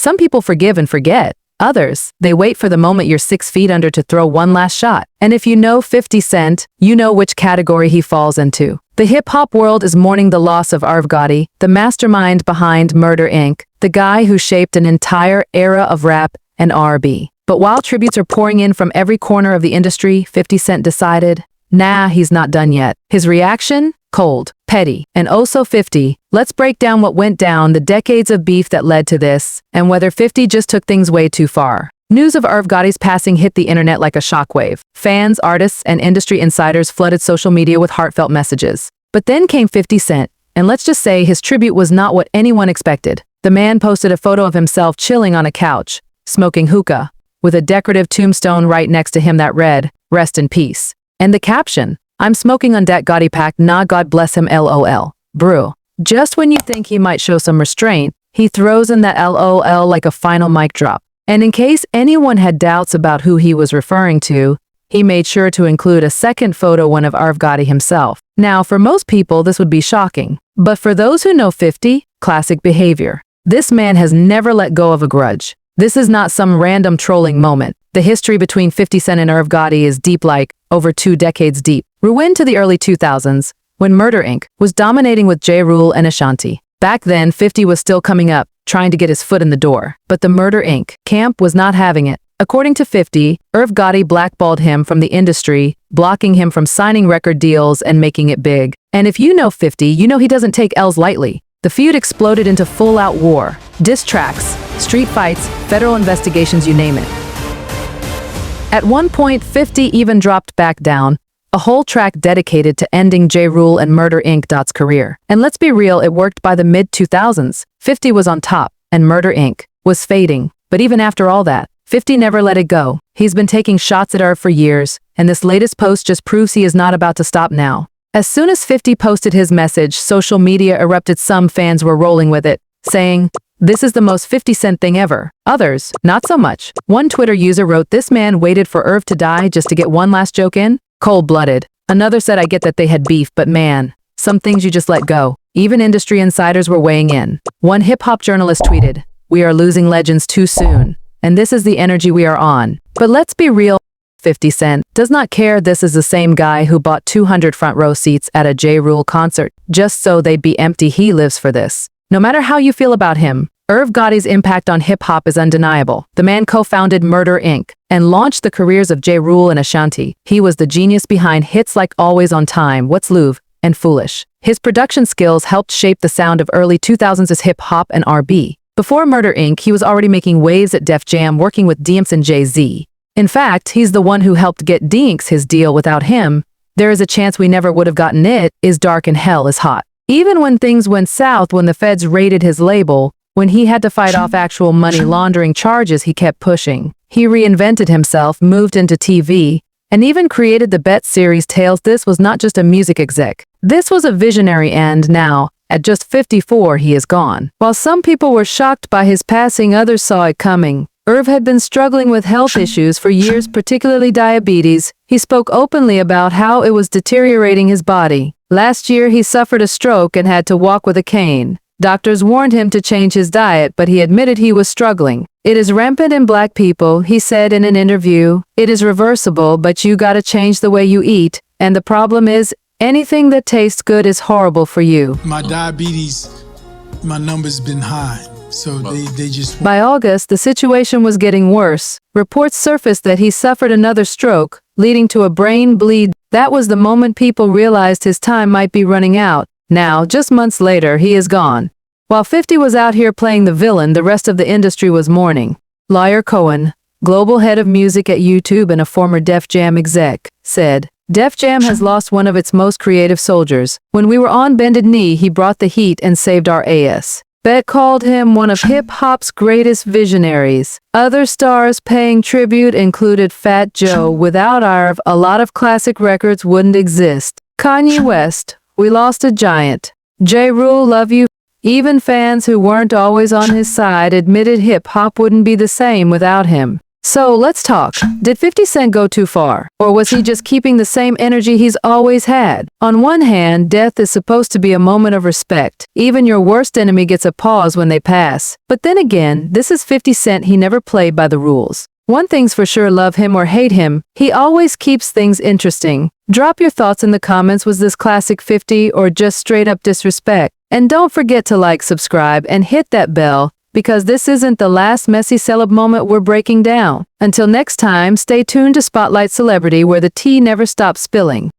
Some people forgive and forget. Others, they wait for the moment you're 6 feet under to throw one last shot. And if you know 50 Cent, you know which category he falls into. The hip-hop world is mourning the loss of Irv Gotti, the mastermind behind Murder Inc., the guy who shaped an entire era of rap and R&B. But while tributes are pouring in from every corner of the industry, 50 Cent decided, nah, he's not done yet. His reaction? Cold, petty, and oh so 50. Let's break down what went down, the decades of beef that led to this, and whether 50 just took things way too far. News of Irv Gotti's passing hit the internet like a shockwave. Fans, artists, and industry insiders flooded social media with heartfelt messages. But then came 50 Cent, and let's just say his tribute was not what anyone expected. The man posted a photo of himself chilling on a couch, smoking hookah, with a decorative tombstone right next to him that read, "Rest in peace." And the caption, "I'm smoking on dat Gotti pack, nah God bless him LOL. Brew." Just when you think he might show some restraint, he throws in that LOL like a final mic drop. And in case anyone had doubts about who he was referring to, he made sure to include a second photo, one of Irv Gotti himself. Now, for most people, this would be shocking. But for those who know 50, classic behavior. This man has never let go of a grudge. This is not some random trolling moment. The history between 50 Cent and Irv Gotti is deep, like over 2 decades deep. Rewind to the early 2000s, when Murder Inc. was dominating with Ja Rule and Ashanti. Back then, 50 was still coming up, trying to get his foot in the door. But the Murder Inc. camp was not having it. According to 50, Irv Gotti blackballed him from the industry, blocking him from signing record deals and making it big. And if you know 50, you know he doesn't take L's lightly. The feud exploded into full-out war. Diss tracks, street fights, federal investigations, you name it. At one point, 50 even dropped back down, a whole track dedicated to ending Ja Rule and Murder Inc.'s career. And let's be real, it worked by the mid-2000s. 50 was on top, and Murder Inc. was fading. But even after all that, 50 never let it go. He's been taking shots at Irv for years, and this latest post just proves he is not about to stop now. As soon as 50 posted his message, social media erupted. Some fans were rolling with it, saying, "This is the most 50 Cent thing ever." Others, not so much. One Twitter user wrote, "This man waited for Irv to die just to get one last joke in? Cold-blooded." Another said, "I get that they had beef, but man, some things you just let go." Even industry insiders were weighing in. One hip-hop journalist tweeted, "We are losing legends too soon, and this is the energy we are on." But let's be real, 50 Cent does not care. This is the same guy who bought 200 front row seats at a Ja Rule concert just so they'd be empty. He lives for this. No matter how you feel about him, Irv Gotti's impact on hip-hop is undeniable. The man co-founded Murder Inc. and launched the careers of Ja Rule and Ashanti. He was the genius behind hits like Always on Time, What's Louvre, and Foolish. His production skills helped shape the sound of early 2000s hip-hop and R&B. Before Murder Inc., he was already making waves at Def Jam, working with DMX and Jay-Z. In fact, he's the one who helped get DMX his deal. Without him, there is a chance we never would have gotten It Is Dark and Hell Is Hot. Even when things went south, when the feds raided his label, when he had to fight off actual money laundering charges, he kept pushing. He reinvented himself, moved into TV, and even created the Bet series Tales. This was not just a music exec. This was a visionary, and now, at just 54, he is gone. While some people were shocked by his passing, others saw it coming. Irv had been struggling with health issues for years, particularly diabetes. He spoke openly about how it was deteriorating his body. Last year, he suffered a stroke and had to walk with a cane. Doctors warned him to change his diet, but he admitted he was struggling. "It is rampant in Black people," he said in an interview. "It is reversible, but you gotta change the way you eat. And the problem is, anything that tastes good is horrible for you." My diabetes, my number's been high. So they just... By August, the situation was getting worse. Reports surfaced that he suffered another stroke, leading to a brain bleed. That was the moment people realized his time might be running out. Now, just months later, he is gone. While 50 was out here playing the villain, the rest of the industry was mourning. Lawyer Cohen, global head of music at YouTube and a former Def Jam exec, said, "Def Jam has lost one of its most creative soldiers. When we were on bended knee, he brought the heat and saved our ass." Bet called him one of hip-hop's greatest visionaries. Other stars paying tribute included Fat Joe. Without Irv, a lot of classic records wouldn't exist. Kanye West, "We lost a giant." Ja Rule, "Love you." Even fans who weren't always on his side admitted hip-hop wouldn't be the same without him. So let's talk. Did 50 Cent go too far? Or was he just keeping the same energy he's always had? On one hand, death is supposed to be a moment of respect. Even your worst enemy gets a pause when they pass. But then again, this is 50 Cent, he never played by the rules. One thing's for sure, love him or hate him, he always keeps things interesting. Drop your thoughts in the comments, was this classic 50 or just straight up disrespect? And don't forget to like, subscribe, and hit that bell, because this isn't the last messy celeb moment we're breaking down. Until next time, stay tuned to Spotlight Celebrity, where the tea never stops spilling.